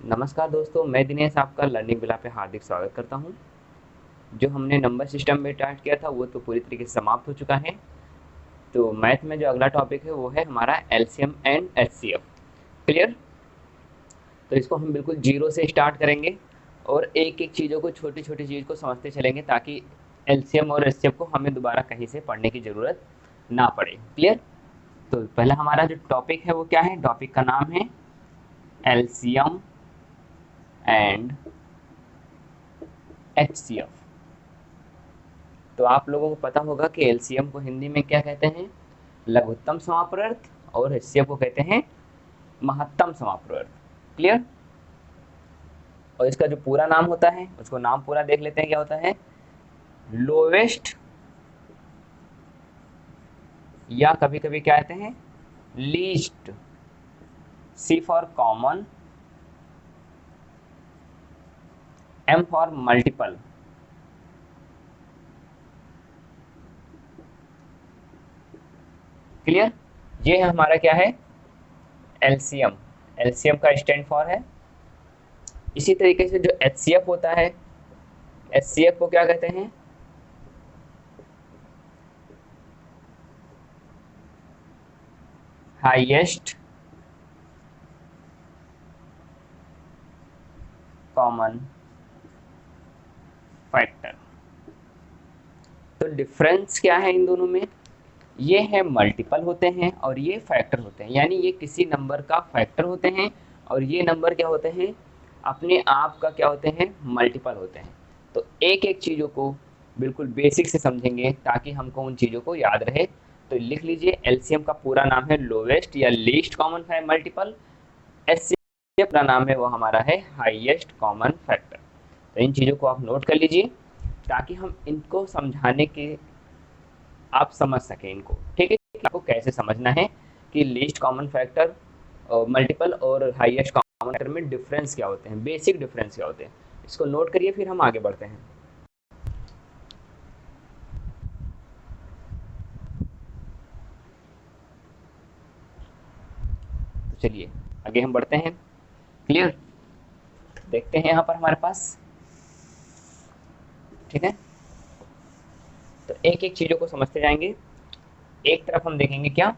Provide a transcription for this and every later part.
नमस्कार दोस्तों, मैं दिनेश आपका लर्निंग विला पे हार्दिक स्वागत करता हूं। जो हमने नंबर सिस्टम में स्टार्ट किया था वो तो पूरी तरीके से समाप्त हो चुका है। तो मैथ में जो अगला टॉपिक है वो है हमारा एलसीएम एंड एचसीएफ। क्लियर? तो इसको हम बिल्कुल जीरो से स्टार्ट करेंगे और एक एक चीज़ों को, छोटी छोटी चीज़ को समझते चलेंगे ताकि एलसीएम और एचसीएफ को हमें दोबारा कहीं से पढ़ने की ज़रूरत ना पड़े। क्लियर? तो पहला हमारा जो टॉपिक है वो क्या है? टॉपिक का नाम है एलसीएम एंड एचसीएफ। तो आप लोगों को पता होगा कि एलसीएम को हिंदी में क्या कहते हैं? लघुत्तम समापवर्त। और एचसीएफ को कहते हैं महत्तम समापवर्त। क्लियर? और इसका जो पूरा नाम होता है उसको नाम पूरा देख लेते हैं, क्या होता है? लोवेस्ट, या कभी कभी क्या कहते हैं? Least. C for common, M for multiple. Clear? ये है हमारा क्या है? एलसीएम। एलसीएम का स्टैंड फॉर है। इसी तरीके से जो एचसीएफ होता है, एचसीएफ को क्या कहते हैं? Highest common factor. तो डिफरेंस क्या है इन दोनों में? ये है मल्टीपल होते हैं और ये फैक्टर होते हैं, यानी ये किसी नंबर का फैक्टर होते हैं और ये नंबर क्या होते हैं? अपने आप का क्या होते हैं? मल्टीपल होते हैं। तो एक एक चीज़ों को बिल्कुल बेसिक से समझेंगे ताकि हमको उन चीज़ों को याद रहे। तो लिख लीजिए, एलसीएम का पूरा नाम है लोवेस्ट या लीस्ट कॉमन मल्टीपल। एचसीएफ का नाम है वो हमारा है हाईएस्ट कॉमन फैक्टर। तो इन चीज़ों को आप नोट कर लीजिए ताकि हम इनको समझाने के, आप समझ सकें इनको। ठीक है कि आपको कैसे समझना है कि लीस्ट कॉमन फैक्टर, मल्टीपल और हाईएस्ट कॉमन फैक्टर में डिफरेंस क्या होते हैं, बेसिक डिफरेंस क्या होते हैं। इसको नोट करिए, फिर हम आगे बढ़ते हैं। तो चलिए आगे हम बढ़ते हैं। क्लियर? देखते हैं यहाँ पर हमारे पास। ठीक है, तो एक एक चीज़ों को समझते जाएंगे। एक तरफ हम देखेंगे क्या?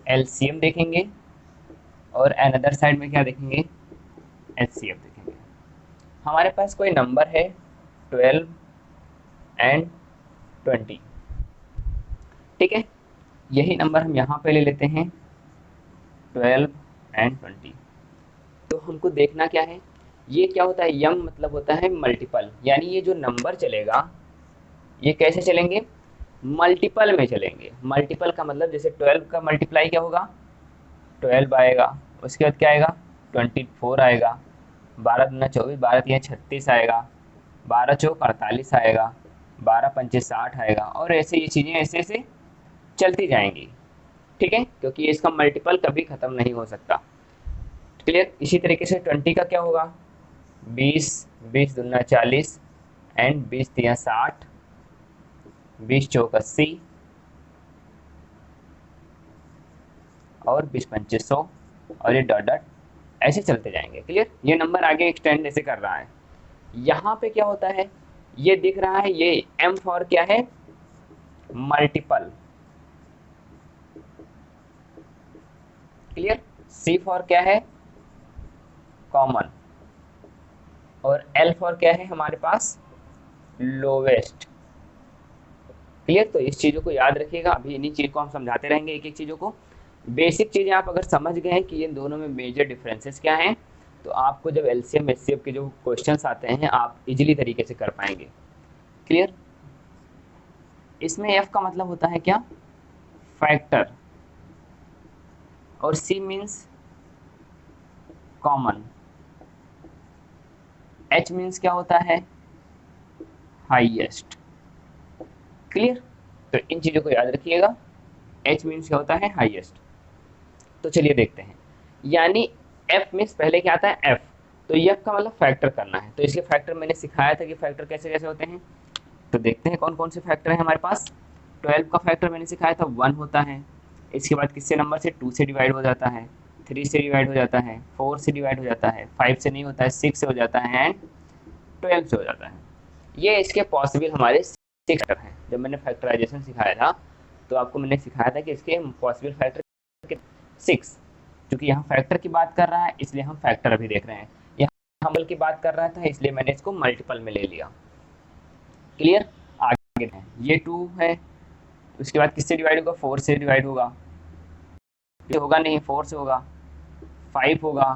एलसीएम देखेंगे और अनदर साइड में क्या देखेंगे? एचसीएफ देखेंगे। हमारे पास कोई नंबर है 12 एंड 20। ठीक है, यही नंबर हम यहाँ पे ले लेते हैं 12 एंड 20। तो हमको देखना क्या है? ये क्या होता है? यम मतलब होता है मल्टीपल, यानी ये जो नंबर चलेगा ये कैसे चलेंगे? मल्टीपल में चलेंगे। मल्टीपल का मतलब जैसे 12 का मल्टीप्लाई क्या होगा? 12 आएगा। उसके बाद क्या आएगा? 24 आएगा। 12 दूना 24, 12 तिया 36 आएगा। 12 चौक 48 आएगा। 12 पंचे 60 आएगा। और ऐसे ये चीज़ें ऐसे ऐसे चलती जाएंगी। ठीक है, क्योंकि इसका मल्टीपल कभी खत्म नहीं हो सकता। क्लियर? इसी तरीके से 20 का क्या होगा? 20, 20 दूना 40 एंड 20 तिया 60, 20 चौक 80 और 20 पंचे 100। और ये डॉट डॉट ऐसे चलते जाएंगे। क्लियर? ये नंबर आगे एक्सटेंड ऐसे कर रहा है। यहाँ पे क्या होता है? ये दिख रहा है, ये एम फॉर क्या है? मल्टीपल। क्लियर? सी फॉर क्या है? कॉमन। और एल फॉर क्या है हमारे पास? लोवेस्ट। क्लियर? तो इस चीज़ों को याद रखिएगा। अभी इन्हीं चीज़ को हम समझाते रहेंगे, एक एक चीज़ों को। बेसिक चीज़ें आप अगर समझ गए हैं कि इन दोनों में मेजर डिफरेंसेस क्या हैं, तो आपको जब एलसीएम एचसीएफ के जो क्वेश्चंस आते हैं आप इजीली तरीके से कर पाएंगे। क्लियर? इसमें एफ का मतलब होता है क्या? फैक्टर। और C means common. H means क्या होता है? हाईएस्ट। क्लियर? तो इन चीज़ों को याद रखिएगा। एच मीन्स क्या होता है? हाईएस्ट। तो चलिए देखते हैं। यानी एफ मीन्स पहले क्या आता है? एफ। तो एफ का मतलब फैक्टर करना है, तो इसके फैक्टर मैंने सिखाया था कि फैक्टर कैसे कैसे होते हैं। तो देखते हैं कौन कौन से फैक्टर हैं हमारे पास। 12 का फैक्टर मैंने सिखाया था 1 होता है। इसके बाद किससे नंबर से? 2 से डिवाइड हो जाता है। 3 से डिवाइड हो जाता है, 4 से डिवाइड हो जाता है, 5 से नहीं होता है, 6 से हो जाता है एंड 12 से हो जाता है। ये इसके पॉसिबल हमारे 6 फैक्टर हैं। जब मैंने फैक्टराइजेशन सिखाया था तो आपको मैंने सिखाया था कि इसके पॉसिबल फैक्टर 6, क्योंकि यहाँ फैक्टर की बात कर रहा है इसलिए हम फैक्टर अभी देख रहे हैं, यहाँ मल्टीपल की बात कर रहा था इसलिए मैंने इसको मल्टीपल में ले लिया। क्लियर? आगे है, ये 2 है, उसके बाद किससे डिवाइड होगा, 4 से डिवाइड होगा, ये होगा नहीं, 4 से होगा, 5 होगा,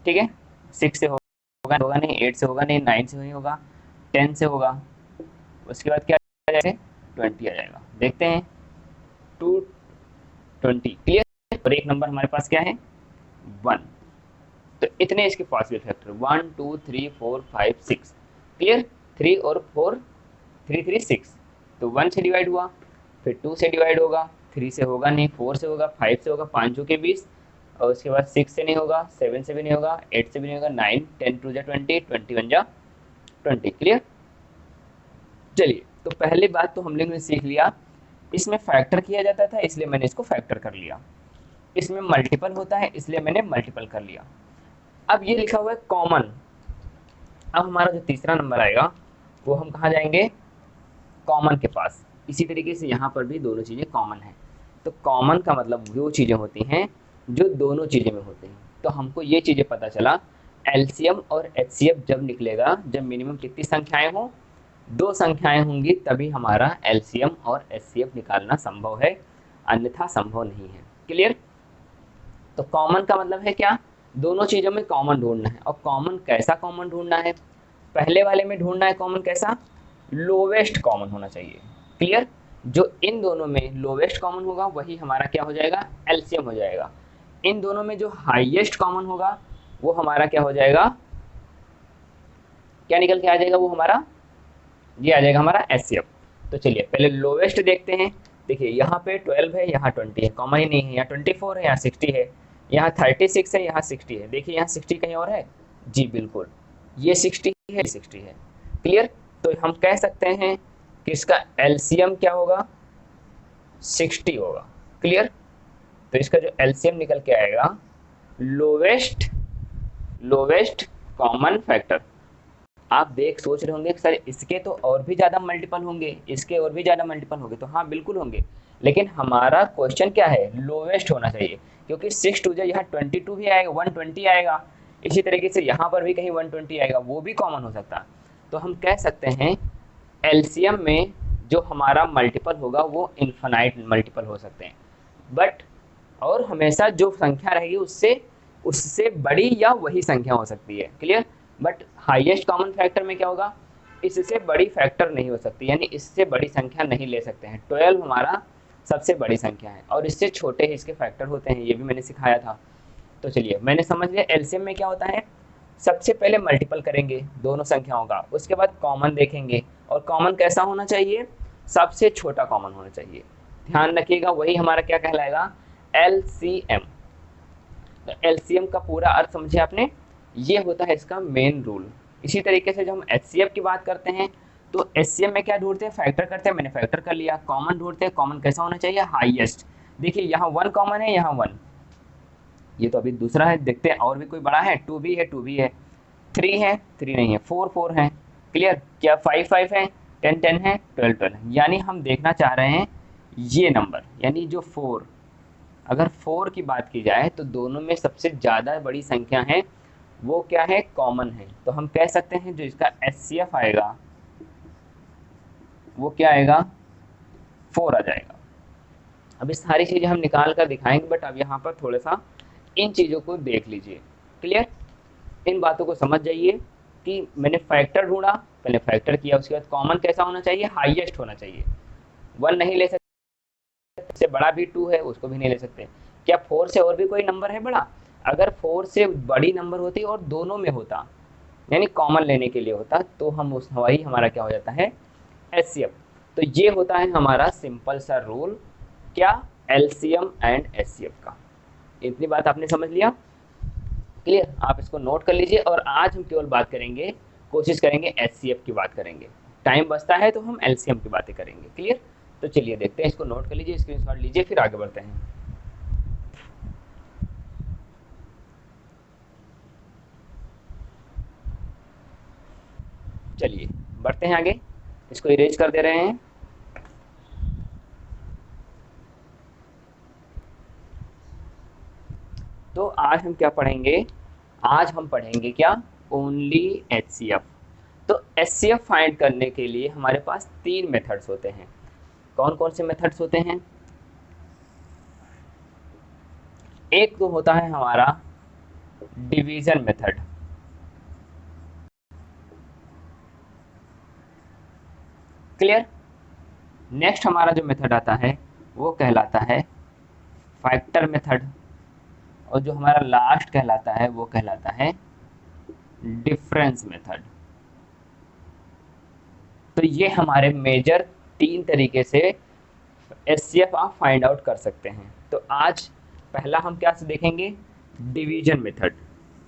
ठीक है, 6 से होगा नहीं, 8 से होगा नहीं, 9 से नहीं होगा, 10 से होगा, उसके बाद क्या आ जाएगा, 20 आ जाएगा। देखते हैं 220। क्लियर? और एक नंबर हमारे पास क्या है, 1। तो इतने इसके पॉसिबल फैक्टर 1 2 3 4 5 6। क्लियर? 3 और 4, 3 3 6, तो 1 से डिवाइड हुआ, फिर 2 से डिवाइड होगा, 3 से होगा नहीं, 4 से होगा, 5 से होगा, 5 के 20, और उसके बाद 6 से नहीं होगा, 7 से भी नहीं होगा, 8 से भी नहीं होगा, 9, 10 2 जा 20, 21 जा 20। क्लियर? चलिए, तो पहली बात तो हम लोगों ने सीख लिया, इसमें फैक्टर किया जाता था इसलिए मैंने इसको फैक्टर कर लिया, इसमें मल्टीपल होता है इसलिए मैंने मल्टीपल कर लिया। अब ये लिखा हुआ है कॉमन। अब हमारा जो तीसरा नंबर आएगा वो हम कहाँ जाएंगे, कॉमन के पास। इसी तरीके से यहाँ पर भी दोनों चीज़ें कॉमन हैं। तो कॉमन का मतलब वो चीज़ें होती हैं जो दोनों चीज़ें में होती हैं। तो हमको ये चीज़ें पता चला, एलसीएम और एचसीएफ जब निकलेगा, जब मिनिमम कितनी संख्याएं हों, 2 संख्याएं होंगी, तभी हमारा एलसीएम और एचसीएफ निकालना संभव है, अन्यथा संभव नहीं है। क्लियर? तो कॉमन का मतलब है क्या, दोनों चीज़ों में कॉमन ढूंढना है। और कॉमन कैसा कॉमन ढूंढना है, पहले वाले में ढूंढना है कॉमन कैसा, लोवेस्ट कॉमन होना चाहिए। क्लियर? जो इन दोनों में लोवेस्ट कॉमन होगा वही हमारा क्या हो जाएगा, एलसीएम हो जाएगा। इन दोनों में जो हाईएस्ट कॉमन होगा वो हमारा क्या हो जाएगा, क्या निकल के आ जाएगा, वो हमारा ये आ जाएगा हमारा एचसीएफ। तो चलिए पहले लोवेस्ट देखते हैं। देखिए यहाँ पे 12 है, यहाँ 20 है, कॉमन ही नहीं है, यहाँ 24 है, यहाँ 60 है, यहाँ 36 है, यहाँ 60 है। देखिए यहाँ 60 कहीं और है, जी बिल्कुल, ये 60 है, 60 है। क्लियर? तो हम कह सकते हैं कि इसका एलसीएम क्या होगा, 60 होगा। क्लियर? तो इसका जो एलसीएम निकल के आएगा, लोवेस्ट लोवेस्ट कॉमन फैक्टर। आप देख सोच रहे होंगे सर इसके तो और भी ज़्यादा मल्टीपल होंगे, इसके और भी ज़्यादा मल्टीपल होंगे, तो हाँ बिल्कुल होंगे, लेकिन हमारा क्वेश्चन क्या है, लोवेस्ट होना चाहिए, क्योंकि 6 टू यहाँ 22 भी आएगा, 120 आएगा, इसी तरीके से यहाँ पर भी कहीं 120 आएगा, वो भी कॉमन हो सकता है। तो हम कह सकते हैं एलसीएम में जो हमारा मल्टीपल होगा वो इन्फिनाइट मल्टीपल हो सकते हैं, बट और हमेशा जो संख्या रहेगी उससे उससे बड़ी या वही संख्या हो सकती है। Clear? But highest common factor में क्या होगा, इससे बड़ी फैक्टर नहीं हो सकती, यानी इससे बड़ी संख्या नहीं ले सकते हैं। 12 हमारा सबसे बड़ी संख्या है और इससे छोटे ही इसके फैक्टर होते हैं, ये भी मैंने सिखाया था। तो चलिए मैंने समझ लिया एलसीएम में क्या होता है, सबसे पहले मल्टीपल करेंगे दोनों संख्याओं का, उसके बाद कॉमन देखेंगे, और कॉमन कैसा होना चाहिए, सबसे छोटा कॉमन होना चाहिए। ध्यान रखिएगा वही हमारा क्या कहलाएगा, एलसीएम। तो एलसीएम का पूरा अर्थ समझे आपने, ये होता है इसका मेन रूल। इसी तरीके से जब हम एचसीएफ की बात करते हैं तो एचसीएफ में क्या ढूंढते हैं, फैक्टर करते हैं, मैंने फैक्टर कर लिया। कॉमन ढूंढते हैं, कॉमन कैसा होना चाहिए, हाईएस्ट। देखिए यहाँ 1 कॉमन है, यहाँ 1, ये तो अभी दूसरा है, देखते हैं और भी कोई बड़ा है, 2 भी है, 2 भी है, 3 है, 3 नहीं है, 4 4 है। क्लियर? क्या 5 5 है, 10 10 है, 12 12 है। यानी हम देखना चाह रहे हैं ये नंबर, यानी जो 4, अगर 4 की बात की जाए तो दोनों में सबसे ज़्यादा बड़ी संख्या है वो क्या है, कॉमन है। तो हम कह सकते हैं जो इसका एचसीएफ आएगा वो क्या आएगा, 4 आ जाएगा। अब इस सारी चीज़ें हम निकाल कर दिखाएंगे, बट अब यहाँ पर थोड़ा सा इन चीज़ों को देख लीजिए। क्लियर? इन बातों को समझ जाइए कि मैंने फैक्टर ढूंढा, पहले फैक्टर किया, उसके बाद कॉमन कैसा होना चाहिए, हाईएस्ट होना चाहिए। 1 नहीं ले सकते, से बड़ा भी 2 है उसको भी नहीं ले सकते। क्या 4 से और भी कोई नंबर है बड़ा, अगर 4 से बड़ी नंबर होती और दोनों में होता, यानी कॉमन लेने के लिए होता, तो हम उस वही हमारा क्या हो जाता है, एचसीएफ। तो ये होता है हमारा सिंपल सा रूल, क्या, एलसीएम एंड एचसीएफ का। इतनी बात आपने समझ लिया? क्लियर? आप इसको नोट कर लीजिए। और आज हम केवल बात करेंगे, कोशिश करेंगे एचसीएफ की बात करेंगे, टाइम बचता है तो हम एलसीएम की बातें करेंगे। क्लियर? तो चलिए देखते हैं, इसको नोट कर लीजिए, स्क्रीनशॉट लीजिए, फिर आगे बढ़ते हैं। चलिए बढ़ते हैं आगे, इसको इरेज कर दे रहे हैं। तो आज हम क्या पढ़ेंगे, आज हम पढ़ेंगे क्या, ओनली एचसीएफ। तो एचसीएफ फाइंड करने के लिए हमारे पास तीन मेथड्स होते हैं। कौन कौन से मेथड्स होते हैं? एक तो होता है हमारा डिवीजन मेथड, क्लियर। नेक्स्ट हमारा जो मेथड आता है वो कहलाता है फैक्टर मेथड, और जो हमारा लास्ट कहलाता है वो कहलाता है डिफरेंस मेथड। तो ये हमारे मेजर तीन तरीके से एचसीएफ आप फाइंड आउट कर सकते हैं। तो आज पहला हम क्या से देखेंगे, डिवीजन मेथड,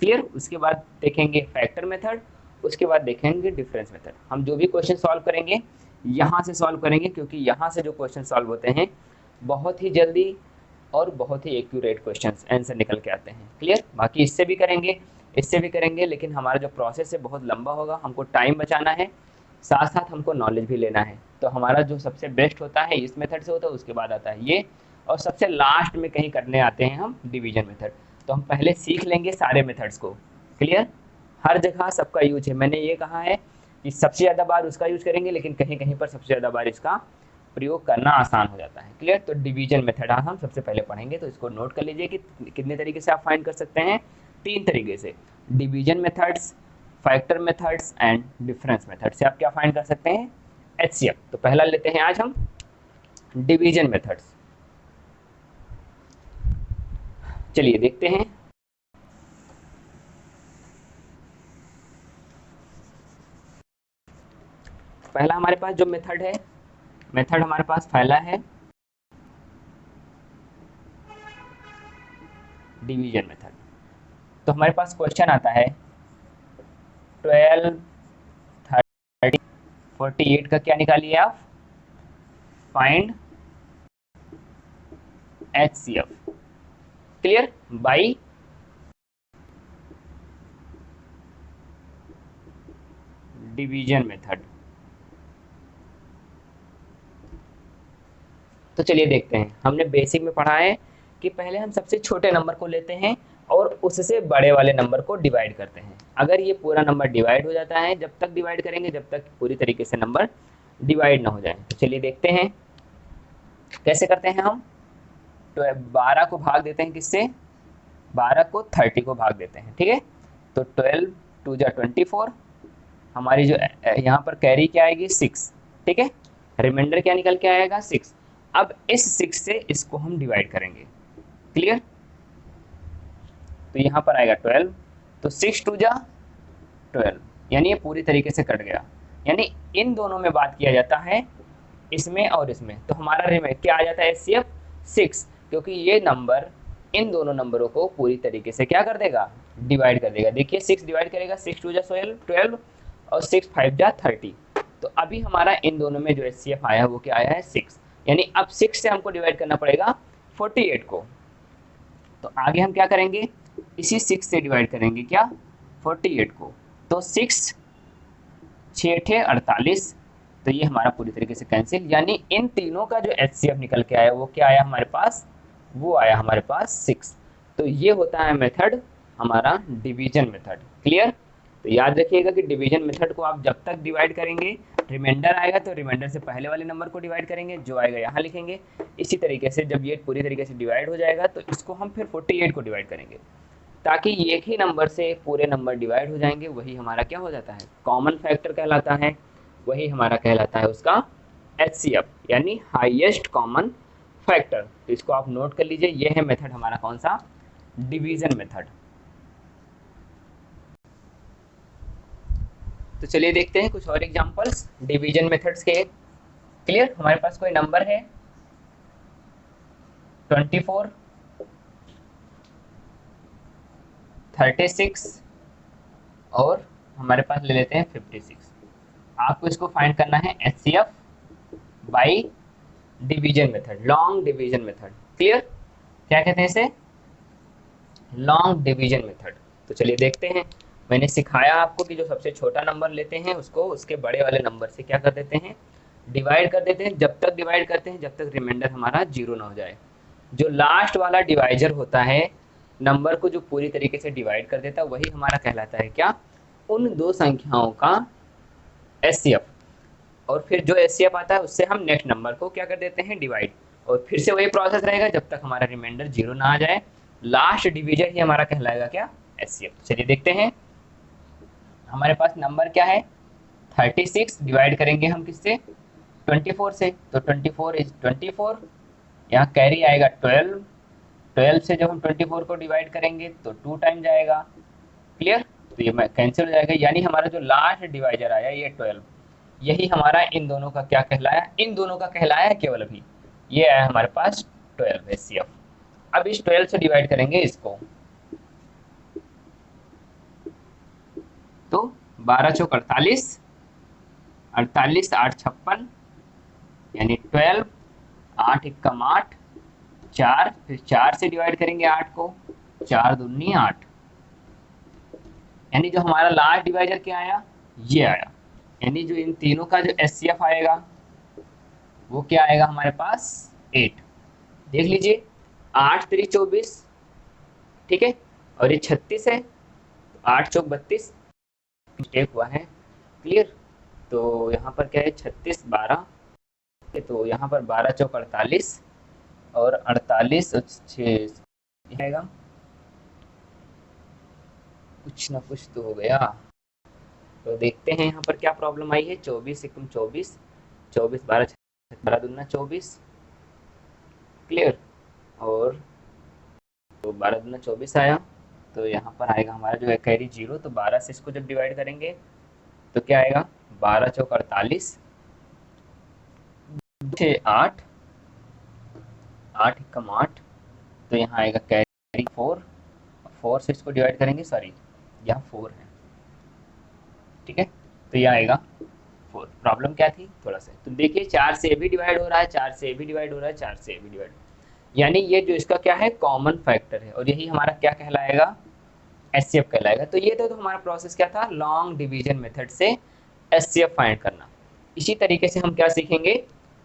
क्लियर। उसके बाद देखेंगे फैक्टर मेथड, उसके बाद देखेंगे डिफरेंस मेथड। हम जो भी क्वेश्चन सॉल्व करेंगे यहाँ से सॉल्व करेंगे, क्योंकि यहाँ से जो क्वेश्चन सॉल्व होते हैं बहुत ही जल्दी और बहुत ही एक्यूरेट क्वेश्चंस आंसर निकल के आते हैं, क्लियर। बाकी इससे भी करेंगे, इससे भी करेंगे, लेकिन हमारा जो प्रोसेस है बहुत लंबा होगा, हमको टाइम बचाना है, साथ साथ हमको नॉलेज भी लेना है। तो हमारा जो सबसे बेस्ट होता है इस मेथड से होता है, उसके बाद आता है ये, और सबसे लास्ट में कहीं करने आते हैं हम डिवीजन मेथड। तो हम पहले सीख लेंगे सारे मेथड्स को, क्लियर। हर जगह सबका यूज है, मैंने ये कहा है कि सबसे ज़्यादा बार उसका यूज करेंगे, लेकिन कहीं कहीं पर सबसे ज़्यादा बार इसका प्रयोग करना आसान हो जाता है, क्लियर। तो डिवीजन मेथड हम सबसे पहले पढ़ेंगे, तो इसको नोट कर लीजिए कि कितने तरीके से आप फाइंड कर सकते हैं, तीन तरीके से, division methods, factor methods and difference method से आप क्या फाइंड कर सकते हैं, एचसीएफ। तो पहला लेते हैं आज हम डिवीजन मेथड्स। चलिए देखते हैं। पहला हमारे पास जो मेथड है, मेथड हमारे पास पहला है डिवीजन मेथड। तो हमारे पास क्वेश्चन आता है 12, 30, 48 का क्या निकालिए आप, find HCF, clear, by division method. तो चलिए देखते हैं, हमने बेसिक में पढ़ा है कि पहले हम सबसे छोटे नंबर को लेते हैं और उससे बड़े वाले नंबर को डिवाइड करते हैं। अगर ये पूरा नंबर डिवाइड हो जाता है, जब तक डिवाइड करेंगे जब तक पूरी तरीके से नंबर डिवाइड ना हो जाए। तो चलिए देखते हैं कैसे करते हैं हम। तो 12 को भाग देते हैं किससे, 12 को 30 को भाग देते हैं, ठीक है। तो 12 2 जा 24, हमारी जो यहाँ पर कैरी क्या आएगी 6, ठीक है। रिमाइंडर क्या निकल के आएगा 6। अब इस 6 से इसको हम डिवाइड करेंगे, क्लियर। तो यहाँ पर आएगा 12, तो 6 2 जा 12, यानी ये पूरी तरीके से कट गया। यानी इन दोनों में बात किया जाता है, इसमें और इसमें, तो हमारा रिमेंडर क्या आ जाता है एचसीएफ 6, क्योंकि ये नंबर इन दोनों नंबरों को पूरी तरीके से क्या कर देगा, डिवाइड कर देगा। देखिए 6 डिवाइड करेगा, 6 2 जा 12 और 6 5 जा 30। तो अभी हमारा इन दोनों में जो एचसीएफ आया है वो क्या आया है 6, यानी अब 6 से हमको डिवाइड करना पड़ेगा 48 को। तो आगे हम क्या करेंगे, इसी 6 से डिवाइड करेंगे क्या 48 को। तो 6 6 × 48, तो ये हमारा पूरी तरीके से कैंसिल, यानी इन तीनों का जो एचसीएफ निकल के आया वो क्या आया हमारे पास, वो आया हमारे पास 6। तो ये होता है मेथड हमारा डिवीजन मेथड, क्लियर। तो याद रखिएगा कि डिवीजन मेथड को आप जब तक डिवाइड करेंगे, रिमाइंडर आएगा तो रिमाइंडर से पहले वाले नंबर को डिवाइड करेंगे, जो आएगा यहाँ लिखेंगे। इसी तरीके से जब ये पूरी तरीके से डिवाइड हो जाएगा तो इसको हम फिर 48 को डिवाइड करेंगे, ताकि एक ही नंबर से पूरे नंबर डिवाइड हो जाएंगे। वही हमारा क्या हो जाता है, कॉमन फैक्टर कहलाता है, वही हमारा कहलाता है उसका एचसीएफ, यानी हाईएस्ट कॉमन फैक्टर। तो इसको आप नोट कर लीजिए, ये है मेथड हमारा कौन सा, डिवीजन मेथड। तो चलिए देखते हैं कुछ और एग्जांपल्स डिवीजन मेथड्स के, क्लियर। हमारे पास कोई नंबर है 24, 36 और हमारे पास ले लेते हैं 56। आपको इसको फाइंड करना है HCF by division method, long division method, clear. क्या कहते हैं इसे, लॉन्ग डिवीजन मेथड। तो चलिए देखते हैं मैंने सिखाया आपको कि जो सबसे छोटा नंबर लेते हैं उसको उसके बड़े वाले नंबर से क्या कर देते हैं, डिवाइड कर देते हैं। जब तक डिवाइड करते हैं जब तक रिमाइंडर हमारा जीरो ना हो जाए। जो लास्ट वाला डिवाइजर होता है, नंबर को जो पूरी तरीके से डिवाइड कर देता है, वही हमारा कहलाता है क्या, उन दो संख्याओं का एचसीएफ। और फिर जो एचसीएफ आता है उससे हम नेक्स्ट नंबर को क्या कर देते हैं, डिवाइड। और फिर से वही प्रोसेस रहेगा जब तक हमारा रिमाइंडर जीरो ना आ जाए। लास्ट डिवीजन ही हमारा कहलाएगा क्या, एचसीएफ। चलिए देखते हैं हमारे पास नंबर क्या है, 36 डिवाइड करेंगे हम किससे, 24 से। तो 24 इज 24, यहाँ कैरी आएगा 12। 12 से जब हम 24 को डिवाइड करेंगे तो 2 टाइम जाएगा। क्लियर, तो ये कैंसिल हो जाएगा, यानी हमारा जो लास्ट डिवाइजर आया ये 12, यही हमारा इन दोनों का क्या कहलाया, इन दोनों का कहलाया केवल अभी। ये आया हमारे पास 12 एचसीएफ। अब इस 12 से डिवाइड करेंगे इसको, तो 12 चौक 48, 48 8 56, यानी 12। 8 एकम 8, 4, फिर 4 से डिवाइड करेंगे 8 को, 4 दूनी 8, यानी जो हमारा लास्ट डिवाइजर क्या आया, ये आया। यानी जो इन तीनों का जो एचसीएफ आएगा वो क्या आएगा हमारे पास, 8। देख लीजिए, 8 3 24, ठीक है, और ये 36 है, 8 चौक 32, मिस्टेक हुआ है। क्लियर, तो यहाँ पर क्या है, 36 12, तो यहाँ पर 12 चौक 48, और 48 और 6 आएगा, कुछ ना कुछ तो हो गया। तो देखते हैं यहाँ पर क्या प्रॉब्लम आई है। 24 एकम 24, 24 12 12 दूना 24। क्लियर, और तो 12 दूना 24 आया, तो यहाँ पर आएगा हमारा जो है कैरी जीरो। तो 12 से इसको जब डिवाइड करेंगे तो क्या आएगा, 12 चौक 48, 8, 8 एकम 8, तो यहाँ आएगा कैरी 4। 4 से इसको डिवाइड करेंगे, सॉरी यहाँ 4 है, ठीक है, तो यह आएगा 4। प्रॉब्लम क्या थी थोड़ा सा, तो देखिए 4 से भी डिवाइड हो रहा है, 4 से भी डिवाइड हो रहा है, 4 से भी डिवाइड, यानी ये जो इसका क्या है, कॉमन फैक्टर है, और यही हमारा क्या कहलाएगा, एचसीएफ कहलाएगा। तो ये तो हमारा प्रोसेस क्या था, लॉन्ग डिवीजन मेथड से एचसीएफ फाइंड करना। इसी तरीके से हम क्या सीखेंगे,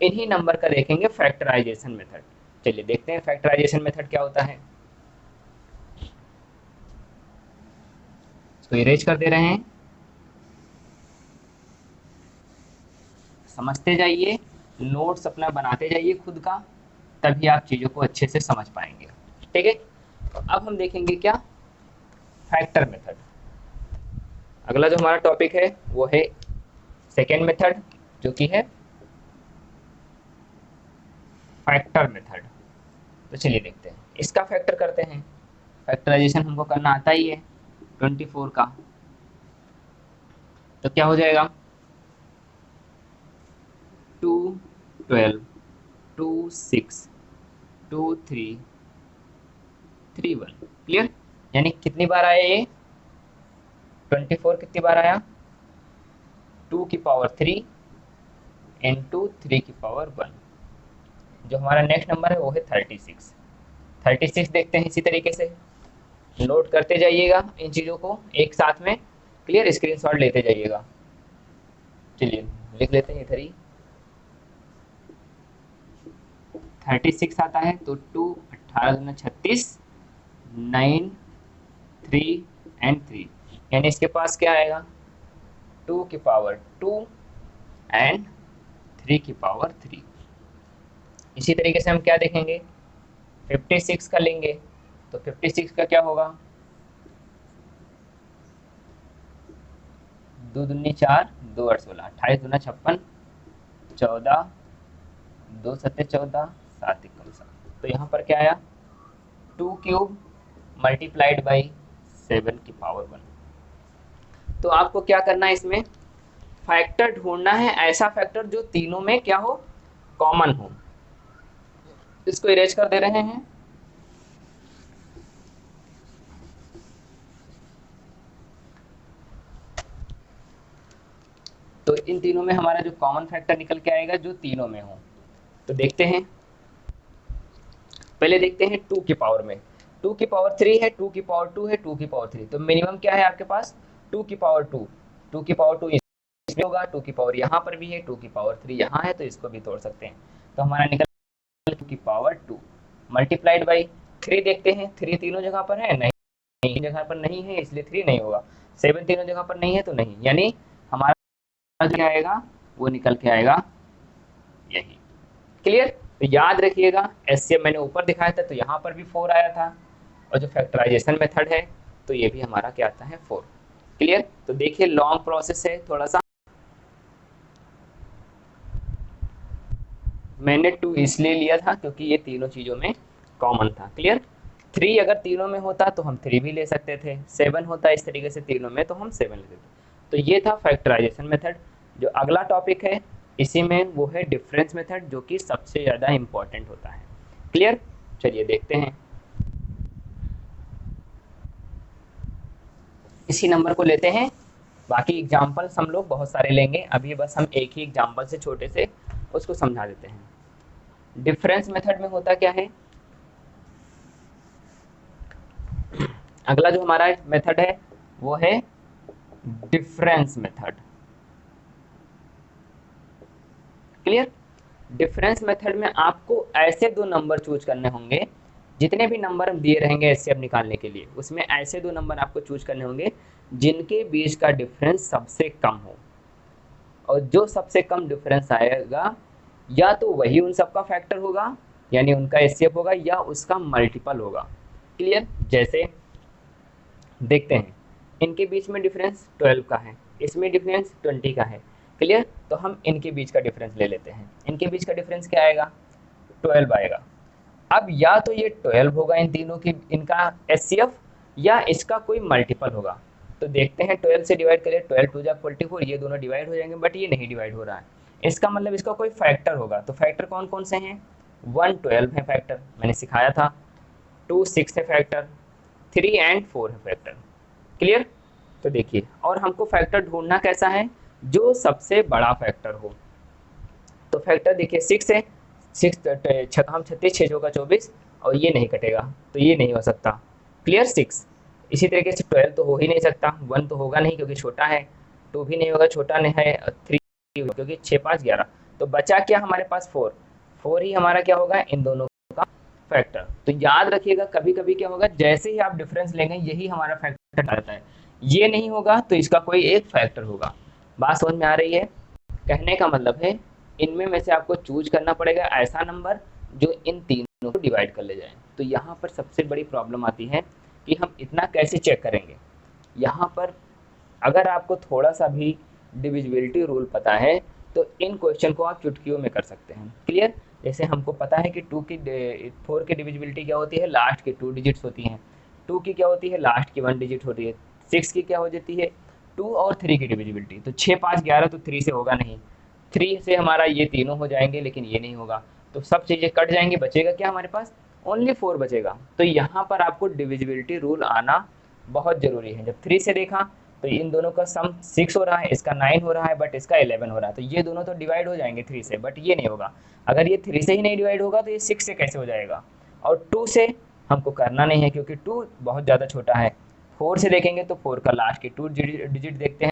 इन्हीं नंबर का देखेंगे फैक्टराइजेशन मेथड। चलिए देखते हैं फैक्टराइजेशन मेथड क्या होता है। तो इरेज कर दे रहे हैं, समझते जाइए, नोट्स अपना बनाते जाइए खुद का, तभी आप चीज़ों को अच्छे से समझ पाएंगे। ठीक है, तो अब हम देखेंगे क्या, फैक्टर मेथड। अगला जो हमारा टॉपिक है वो है सेकेंड मेथड, जो कि है फैक्टर मेथड। तो चलिए देखते हैं, इसका फैक्टर करते हैं। फैक्टराइजेशन हमको करना आता ही है 24 का। तो क्या हो जाएगा, 2 12, 2 6, 2 3, 3 1। क्लियर, यानी कितनी बार आया ये, 24 कितनी बार आया, 2 की पावर 3 इंटू 3 की पावर 1। जो हमारा नेक्स्ट नंबर है वो है 36। 36 देखते हैं इसी तरीके से, नोट करते जाइएगा इन चीज़ों को एक साथ में। क्लियर, स्क्रीनशॉट लेते जाइएगा। चलिए लिख लेते हैं इधर ही, 36 आता है तो 2 18 दूना 36, 9 3 एंड 3, यानी इसके पास क्या आएगा, 2 की पावर 2 एंड 3 की पावर 3। इसी तरीके से हम क्या देखेंगे, 56 का लेंगे, तो 56 का क्या होगा, 2 दूनी 4, 2 8 16, 28 दूना 56, 14, 2 सत्ते 14, 7 एकम 7। तो यहाँ पर क्या आया, 2 क्यूब मल्टीप्लाइड बाई 7 की पावर 1। तो आपको क्या करना है, इसमें फैक्टर ढूंढना है, ऐसा फैक्टर जो तीनों में क्या हो, कॉमन हो। इसको इरेज कर दे रहे हैं। तो इन तीनों में हमारा जो कॉमन फैक्टर निकल के आएगा जो तीनों में हो। तो देखते हैं, पहले देखते हैं 2 की पावर में, 2 की पावर 3 है, 2 की पावर 2 है, 2 की पावर 3। तो मिनिमम क्या है आपके पास, टू की पावर टू इसमें होगा, टू की पावर यहाँ पर भी है, टू की पावर 3 यहाँ है, तो इसको भी तोड़ सकते हैं। तो हमारा निकल टू की पावर 2 मल्टीप्लाइड बाई 3। देखते हैं 3 तीनों जगह पर है, नहीं तीन जगह पर नहीं है, इसलिए 3 नहीं होगा। 7 तीनों जगह पर नहीं है तो नहीं, यानी हमारा क्या आएगा, वो निकल के आएगा यही। क्लियर? तो याद रखिएगा एचसीएफ मैंने ऊपर दिखाया था तो यहाँ पर भी 4 आया था, और जो फैक्टराइजेशन मेथड है तो ये भी हमारा क्या आता है 4। क्लियर? तो देखिए लॉन्ग प्रोसेस है थोड़ा सा, मैंने 2 इसलिए लिया था क्योंकि ये तीनों चीज़ों में कॉमन था। क्लियर? 3 अगर तीनों में होता तो हम 3 भी ले सकते थे, 7 होता इस तरीके से तीनों में तो हम 7 लेते थे। तो ये था फैक्टराइजेशन मेथड। जो अगला टॉपिक है इसी में वो है डिफरेंस मेथड, जो कि सबसे ज़्यादा इंपॉर्टेंट होता है। क्लियर? चलिए देखते हैं। इसी नंबर को लेते हैं, बाकी एग्जाम्पल्स हम लोग बहुत सारे लेंगे, अभी बस हम एक ही एग्जाम्पल से छोटे से उसको समझा देते हैं। डिफरेंस मेथड में होता क्या है, अगला जो हमारा मेथड है वो है difference method. Clear? Difference method में आपको ऐसे दो नंबर चूज करने होंगे, जितने भी नंबर हम दिए रहेंगे एचसीएफ निकालने के लिए, उसमें ऐसे दो नंबर आपको चूज करने होंगे जिनके बीच का डिफरेंस सबसे कम हो, और जो सबसे कम डिफरेंस आएगा या तो वही उन सबका फैक्टर होगा, यानी उनका एचसीएफ होगा, या उसका मल्टीपल होगा। क्लियर? जैसे देखते हैं, इनके बीच में डिफरेंस 12 का है, इसमें डिफरेंस 20 का है। क्लियर? तो हम इनके बीच का डिफरेंस ले लेते हैं। इनके बीच का डिफरेंस क्या आएगा, 12 आएगा। अब या तो ये 12 होगा इन तीनों की, इनका एचसीएफ, या इसका कोई मल्टीपल होगा। तो देखते हैं 12 से डिवाइड करें, 12 2 जा 44, ये दोनों डिवाइड हो जाएंगे, बट ये नहीं डिवाइड हो रहा है। इसका मतलब इसका कोई फैक्टर होगा। तो फैक्टर कौन कौन से हैं, 1 12 है फैक्टर, मैंने सिखाया था, 2 6 है फैक्टर, 3 एंड 4 है फैक्टर। क्लियर? तो देखिए, और हमको फैक्टर ढूंढना कैसा है, जो सबसे बड़ा फैक्टर हो। तो फैक्टर देखिए 6 है, 6 हम 36 6 का 24, और ये नहीं कटेगा तो ये नहीं हो सकता। क्लियर? 6। इसी तरीके से 12 तो हो ही नहीं सकता, 1 तो होगा नहीं क्योंकि छोटा है, 2 भी नहीं होगा छोटा नहीं है, 3 क्योंकि 6 5 11। तो बचा क्या हमारे पास 4, 4 ही हमारा क्या होगा इन दोनों का फैक्टर। तो याद रखिएगा कभी कभी क्या होगा, जैसे ही आप डिफरेंस लेंगे यही हमारा फैक्टर रहता है, ये नहीं होगा तो इसका कोई एक फैक्टर होगा। बात समझ में आ रही है? कहने का मतलब है इनमें में से आपको चूज करना पड़ेगा ऐसा नंबर जो इन तीनों को डिवाइड कर ले जाए। तो यहाँ पर सबसे बड़ी प्रॉब्लम आती है कि हम इतना कैसे चेक करेंगे। यहाँ पर अगर आपको थोड़ा सा भी डिविजिबिलिटी रूल पता है तो इन क्वेश्चन को आप चुटकियों में कर सकते हैं। क्लियर? जैसे हमको पता है कि 4 की डिविजिबिलिटी क्या होती है, लास्ट की 2 डिजिट्स होती हैं, 2 की क्या होती है, लास्ट की 1 डिजिट होती है, 6 की क्या हो जाती है, 2 और 3 की डिविजिबिलिटी। तो 6 5 11 तो 3 से होगा नहीं, 3 से हमारा ये तीनों हो जाएंगे लेकिन ये नहीं होगा, तो सब चीज़ें कट जाएंगी, बचेगा क्या हमारे पास, ओनली 4 बचेगा। तो यहाँ पर आपको डिविजिबिलिटी रूल आना बहुत ज़रूरी है। जब 3 से देखा तो इन दोनों का सम 6 हो रहा है, इसका 9 हो रहा है, बट इसका 11 हो रहा है, तो ये दोनों तो डिवाइड हो जाएंगे 3 से, बट ये नहीं होगा। अगर ये 3 से ही नहीं डिवाइड होगा तो ये 6 से कैसे हो जाएगा, और 2 से हमको करना नहीं है क्योंकि 2 बहुत ज़्यादा छोटा है। 4 से देखेंगे तो 4 का लास्ट की 2 डिजिट देखते हैं,